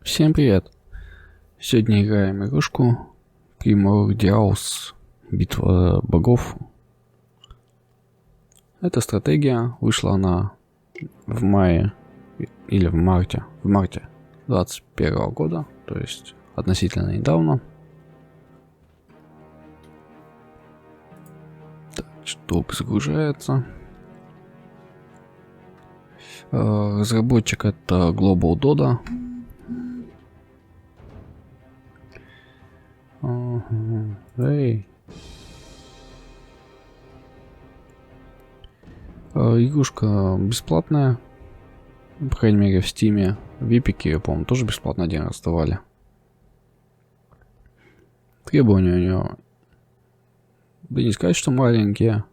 Всем привет! Сегодня играем игрушку Primordia, битва богов. Эта стратегия вышла она в мае или в марте 2021 года, то есть относительно недавно. Так, что загружается. Разработчик это Global. Эй. Игрушка бесплатная, по крайней мере в Стиме. В Эпике, я помню, тоже бесплатно один раз давали. Требования у него, да не сказать, что маленькие.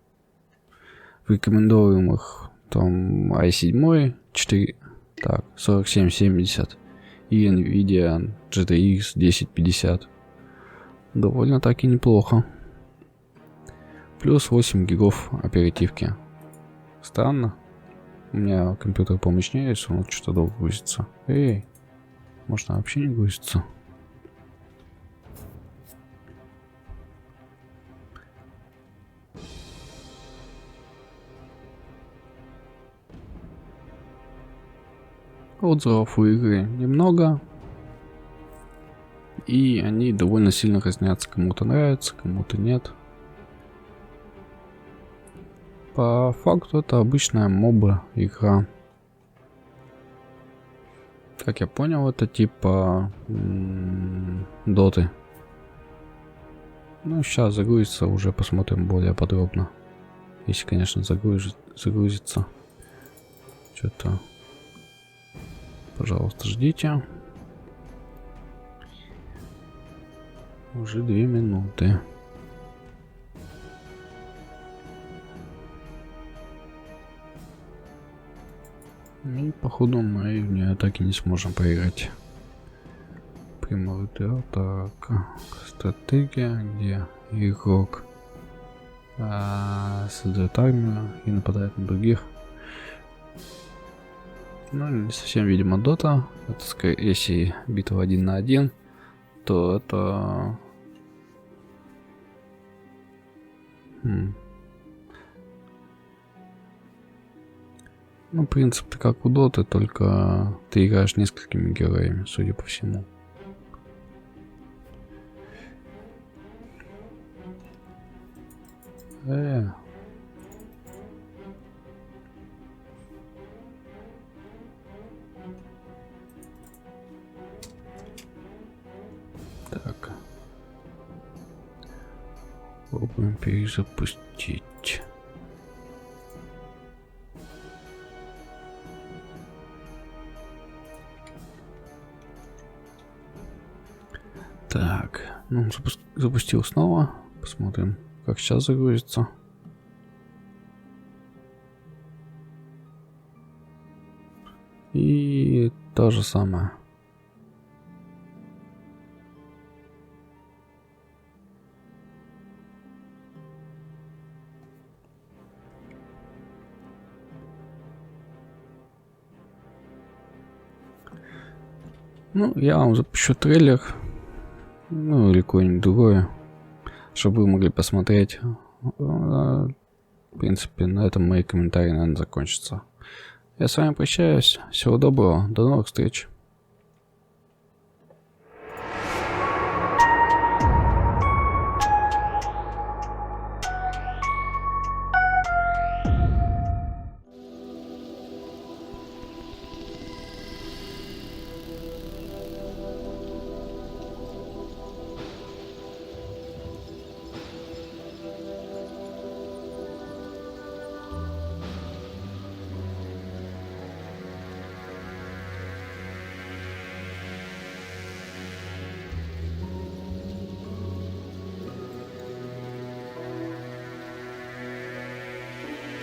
В рекомендуемых там i7 4, так, 4770 и Nvidia GTX 1050. Довольно таки неплохо. Плюс 8 гигов оперативки. Странно. У меня компьютер помощнее, если он что-то долго грузится. Эй, можно вообще не грузится. Отзывов у игры немного. И они довольно сильно разнятся. Кому-то нравится, кому-то нет. По факту это обычная моба игра. Как я понял, это типа доты. Ну, сейчас загрузится, уже посмотрим более подробно. Если, конечно, загрузится. Что-то. Пожалуйста, ждите. Уже 2 минуты. И походу мы в нее так и не сможем поиграть. Приморdia, так. Стратегия, где игрок создает армию и нападает на других. Ну, не совсем, видимо, дота. Это скорее, если битва 1 на 1, то это... Ну, принцип как у доты, только ты играешь несколькими героями, судя по всему. Так. Попробуем перезапустить. Так, ну, запустил снова. Посмотрим, как сейчас загрузится. И то же самое. Ну, я вам запущу трейлер. Ну, или какое-нибудь другое. Чтобы вы могли посмотреть. В принципе, на этом мои комментарии, наверное, закончатся. Я с вами прощаюсь. Всего доброго. До новых встреч.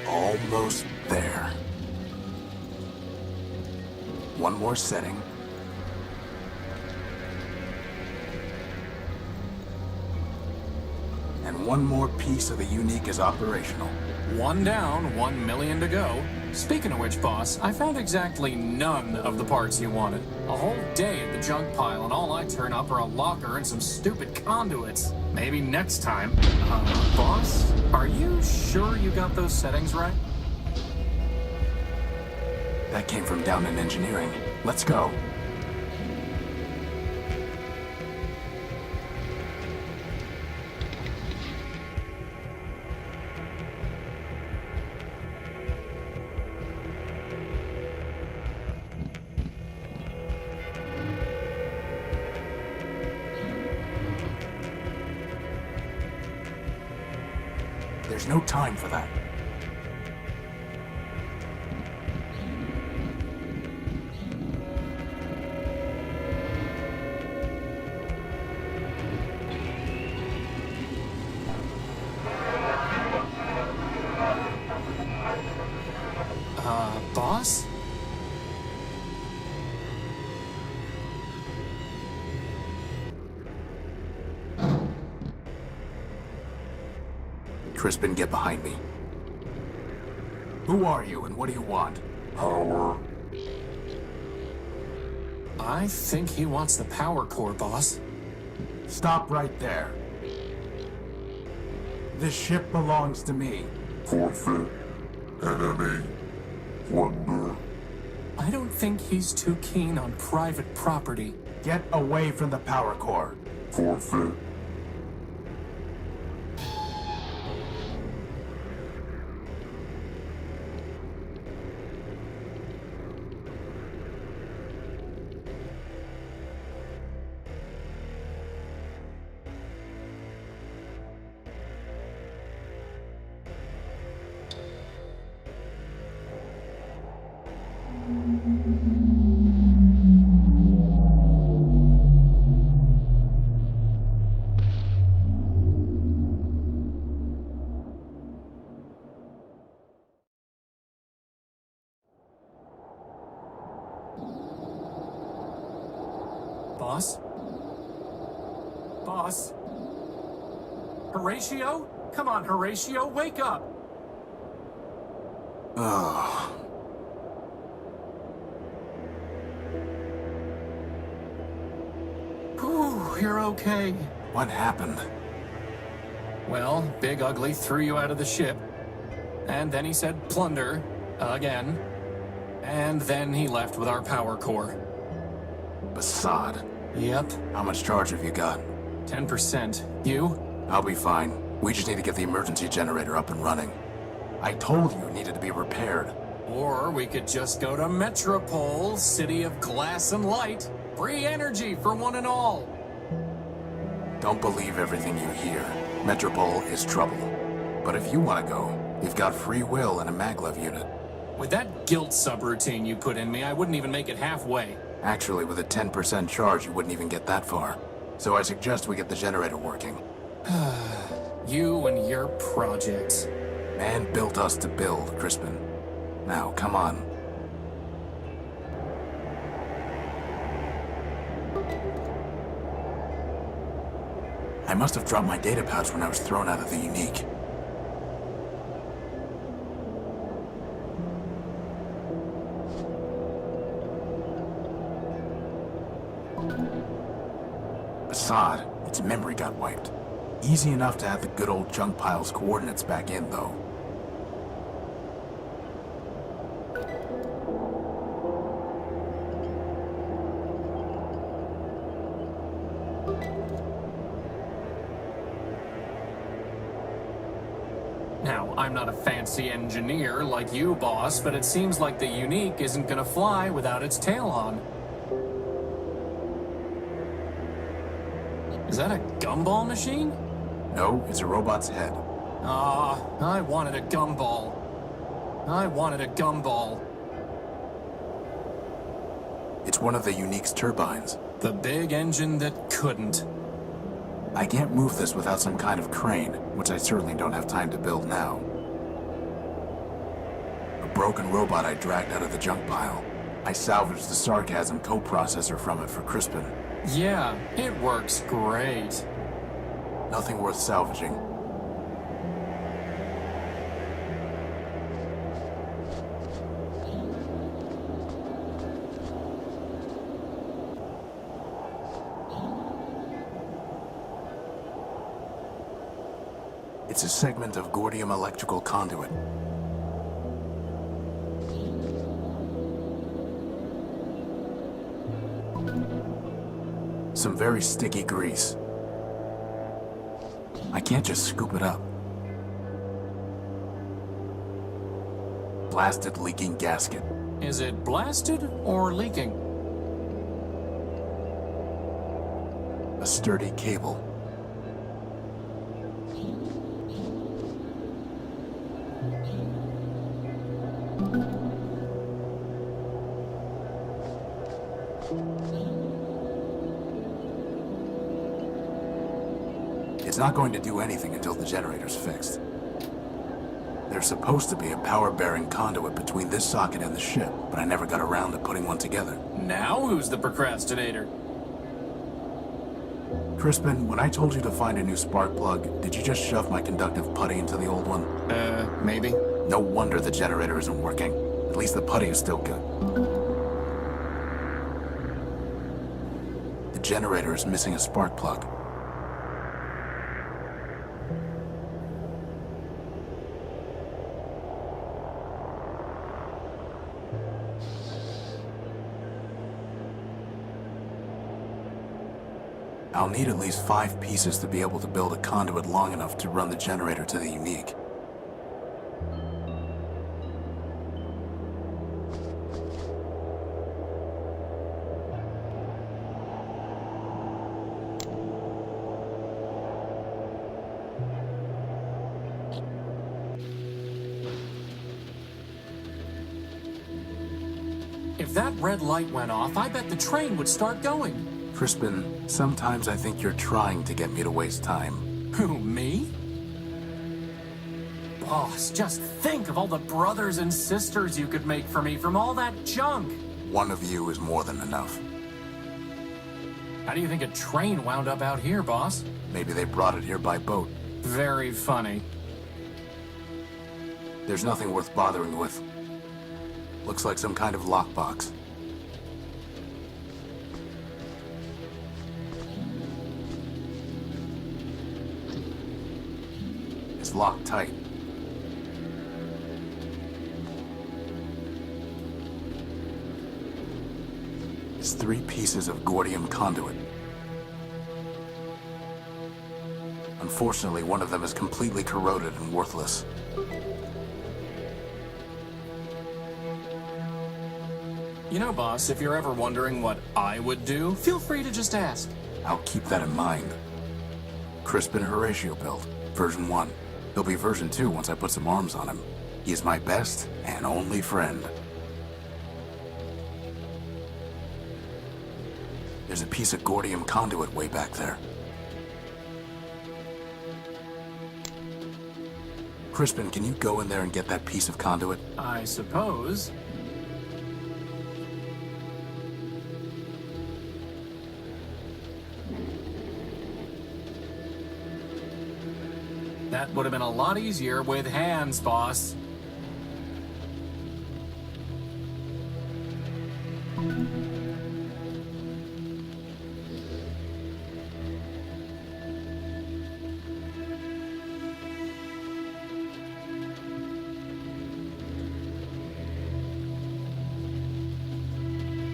Almost there. One more setting. And one more piece of the unique is operational. One down, 1 million to go. Speaking of which, boss, I found exactly none of the parts you wanted. A whole day at the junk pile, and all I turn up are a locker and some stupid conduits. Maybe next time. Boss, are you sure you got those settings right? That came from down in engineering. Let's go. There's no time for that. Boss? Crispin, get behind me. Who are you and what do you want? Power. I think he wants the power core, boss. Stop right there. This ship belongs to me. Forfeit. Enemy. Plunder. I don't think he's too keen on private property. Get away from the power core. Forfeit. Boss? Boss? Horatio? Come on, Horatio, wake up! Oh. Whew, you're okay. What happened? Well, Big Ugly threw you out of the ship. And then he said plunder. Again. And then he left with our power core. Basad. Yep. How much charge have you got? 10%. You? I'll be fine. We just need to get the emergency generator up and running. I told you it needed to be repaired. Or we could just go to Metropole, city of glass and light. Free energy for one and all. Don't believe everything you hear. Metropole is trouble. But if you want to go, you've got free will and a maglev unit. With that guilt subroutine you put in me, I wouldn't even make it halfway. Actually, with a 10% charge, you wouldn't even get that far. So I suggest we get the generator working. You and your projects. Man built us to build, Crispin. Now, come on. I must have dropped my data pouch when I was thrown out of the unique. Assad, its memory got wiped. Easy enough to add the good old junk pile's coordinates back in, though. Now, I'm not a fancy engineer like you, boss, but it seems like the unique isn't gonna fly without its tail on. Is that a gumball machine? No, it's a robot's head. Ah, I wanted a gumball. I wanted a gumball. It's one of the unique's turbines. The big engine that couldn't. I can't move this without some kind of crane, which I certainly don't have time to build now. A broken robot I dragged out of the junk pile. I salvaged the sarcasm coprocessor from it for Crispin. Yeah, it works great. Nothing worth salvaging. It's a segment of Gordium electrical conduit. Some very sticky grease. I can't just scoop it up. Blasted leaking gasket. Is it blasted or leaking? A sturdy cable. It's not going to do anything until the generator's fixed. There's supposed to be a power-bearing conduit between this socket and the ship, but I never got around to putting one together. Now who's the procrastinator? Crispin, when I told you to find a new spark plug, did you just shove my conductive putty into the old one? Maybe. No wonder the generator isn't working. At least the putty is still good. The generator is missing a spark plug. I'll need at least 5 pieces to be able to build a conduit long enough to run the generator to the unique. If that red light went off, I bet the train would start going. Crispin, sometimes I think you're trying to get me to waste time. Who, me? Boss, just think of all the brothers and sisters you could make for me from all that junk. One of you is more than enough. How do you think a train wound up out here, boss? Maybe they brought it here by boat. Very funny. There's nothing worth bothering with. Looks like some kind of lockbox. It's locked tight. It's 3 pieces of Gordium conduit. Unfortunately, one of them is completely corroded and worthless. You know, boss, if you're ever wondering what I would do, feel free to just ask. I'll keep that in mind. Crispin Horatio build, version 1. There'll be version 2 once I put some arms on him. He is my best and only friend. There's a piece of Gordium conduit way back there. Crispin, can you go in there and get that piece of conduit? I suppose. That would have been a lot easier with hands, boss.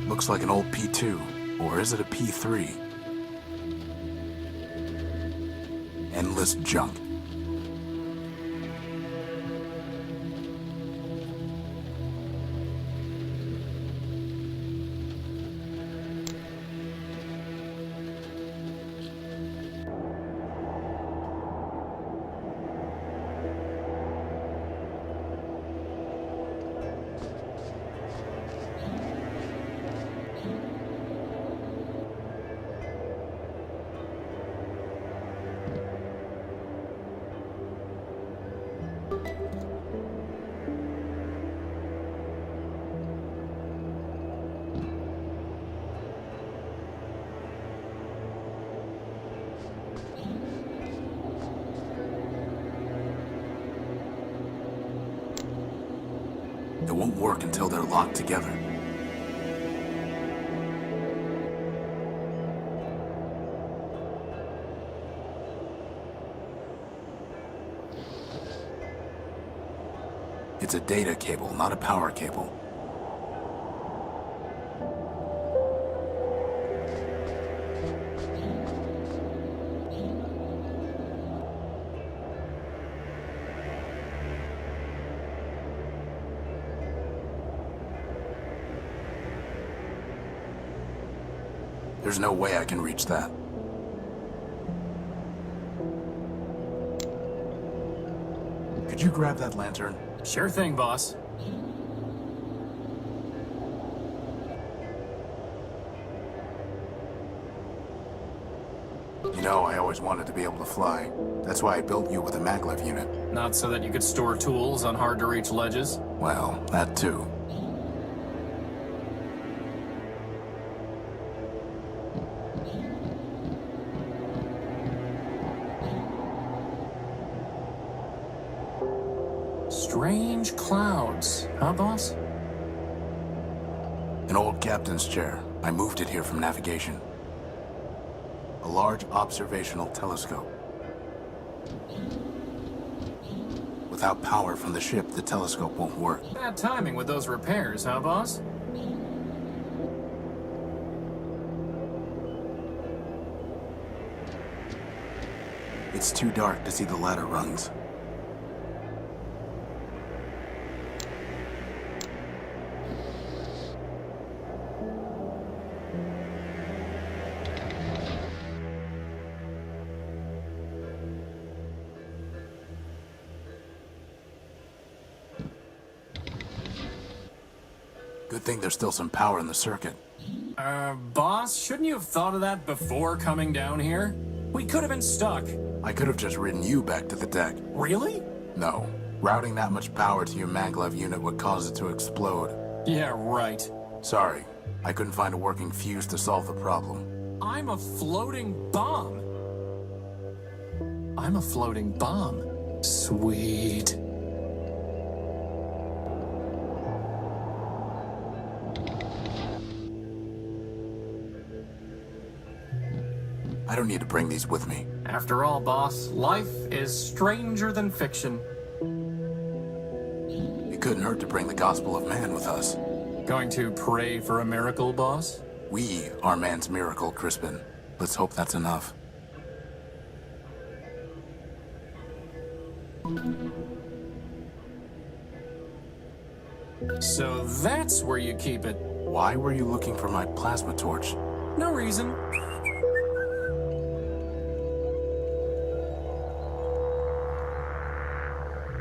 Looks like an old P2, or is it a P3? Endless junk. It won't work until they're locked together. It's a data cable, not a power cable. There's no way I can reach that. Could you grab that lantern? Sure thing, boss. You know, I always wanted to be able to fly. That's why I built you with a maglev unit. Not so that you could store tools on hard-to-reach ledges? Well, that too. Strange clouds, huh, boss? An old captain's chair. I moved it here from navigation. A large observational telescope. Without power from the ship, the telescope won't work. Bad timing with those repairs, huh, boss? It's too dark to see the ladder rungs. Good thing there's still some power in the circuit. Boss, shouldn't you have thought of that before coming down here? We could have been stuck. I could have just ridden you back to the deck. Really? No. Routing that much power to your maglev unit would cause it to explode. Yeah, right. Sorry. I couldn't find a working fuse to solve the problem. I'm a floating bomb. I'm a floating bomb. Sweet. I don't need to bring these with me. After all, boss, life is stranger than fiction. It couldn't hurt to bring the gospel of man with us. Going to pray for a miracle, boss? We are man's miracle, Crispin. Let's hope that's enough. So that's where you keep it. Why were you looking for my plasma torch? No reason.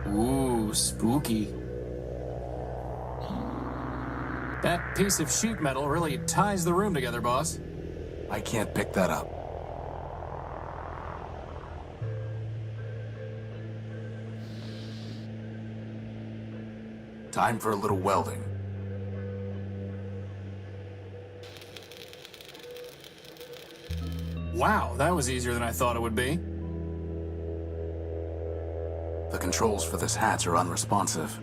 Ooh, spooky. That piece of sheet metal really ties the room together, boss. I can't pick that up. Time for a little welding. Wow, that was easier than I thought it would be. The controls for this hatch are unresponsive.